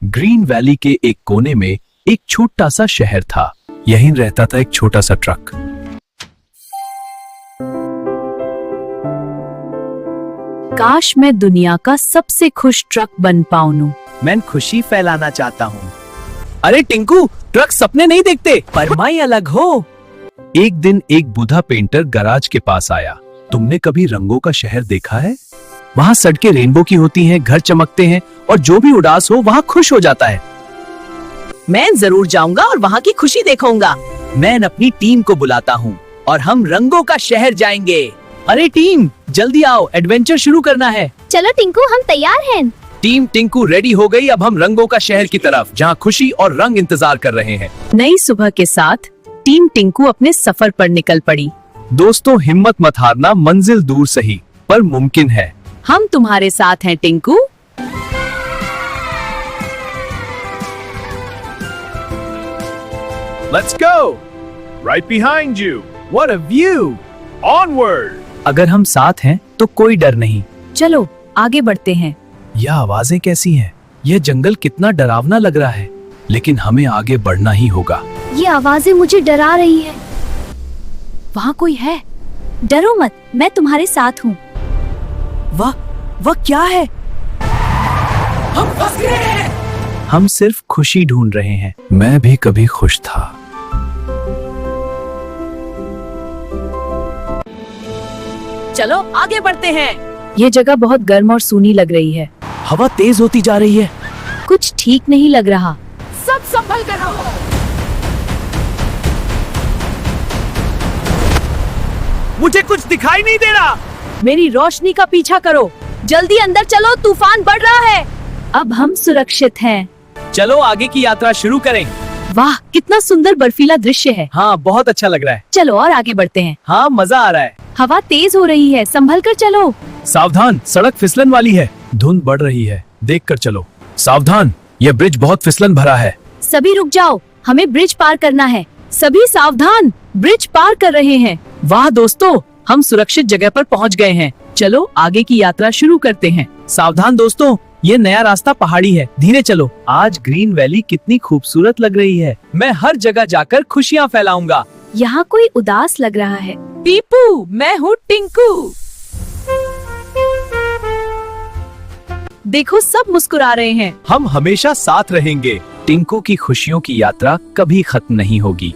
Green valley के एक कोने में एक छोटा सा शहर था। यहीं रहता था एक छोटा सा ट्रक। काश मैं दुनिया का सबसे खुश ट्रक बन पाऊं। मैं खुशी फैलाना चाहता हूँ। अरे टिंकू, ट्रक सपने नहीं देखते, परमाई अलग हो। एक दिन एक बूढ़ा पेंटर गराज के पास आया। तुमने कभी रंगों का शहर देखा है? वहाँ सड़कें रेनबो की होती हैं, घर चमकते हैं और जो भी उदास हो वहाँ खुश हो जाता है। मैं जरूर जाऊंगा और वहाँ की खुशी देखूंगा। मैं अपनी टीम को बुलाता हूँ और हम रंगों का शहर जाएंगे। अरे टीम, जल्दी आओ, एडवेंचर शुरू करना है। चलो टिंकू, हम तैयार हैं। टीम टिंकू रेडी हो गई। अब हम रंगों का शहर की तरफ, जहाँ खुशी और रंग इंतजार कर रहे हैं। नई सुबह के साथ टीम टिंकू अपने सफर पर निकल पड़ी। दोस्तों, हिम्मत मत हारना, मंजिल दूर सही पर मुमकिन है। हम तुम्हारे साथ हैं Tinku. Let's go! Right behind you. What a view! Onward! अगर हम साथ हैं तो कोई डर नहीं। चलो आगे बढ़ते हैं। यह आवाजें कैसी हैं? यह जंगल कितना डरावना लग रहा है, लेकिन हमें आगे बढ़ना ही होगा। ये आवाजें मुझे डरा रही है। वहाँ कोई है। डरो मत, मैं तुम्हारे साथ हूँ। वह क्या है? हम फंस गए हैं। हम सिर्फ खुशी ढूंढ रहे हैं। मैं भी कभी खुश था। चलो आगे बढ़ते हैं। ये जगह बहुत गर्म और सूनी लग रही है। हवा तेज होती जा रही है। कुछ ठीक नहीं लग रहा। सब संभल कर रहो। मुझे कुछ दिखाई नहीं दे रहा। मेरी रोशनी का पीछा करो। जल्दी अंदर चलो, तूफान बढ़ रहा है। अब हम सुरक्षित हैं। चलो आगे की यात्रा शुरू करें। वाह, कितना सुंदर बर्फीला दृश्य है। हाँ, बहुत अच्छा लग रहा है। चलो और आगे बढ़ते हैं। हाँ, मजा आ रहा है। हवा तेज हो रही है, संभल कर चलो। सावधान, सड़क फिसलन वाली है। धुंध बढ़ रही है, देख कर चलो। सावधान, यह ब्रिज बहुत फिसलन भरा है। सभी रुक जाओ, हमें ब्रिज पार करना है। सभी सावधान, ब्रिज पार कर रहे हैं। वाह दोस्तों, हम सुरक्षित जगह पर पहुंच गए हैं। चलो आगे की यात्रा शुरू करते हैं। सावधान दोस्तों, ये नया रास्ता पहाड़ी है, धीरे चलो। आज ग्रीन वैली कितनी खूबसूरत लग रही है। मैं हर जगह जाकर खुशियाँ फैलाऊंगा। यहाँ कोई उदास लग रहा है। टीपू, मैं हूँ टिंकू। देखो, सब मुस्कुरा रहे हैं। हम हमेशा साथ रहेंगे। टिंकू की खुशियों की यात्रा कभी खत्म नहीं होगी।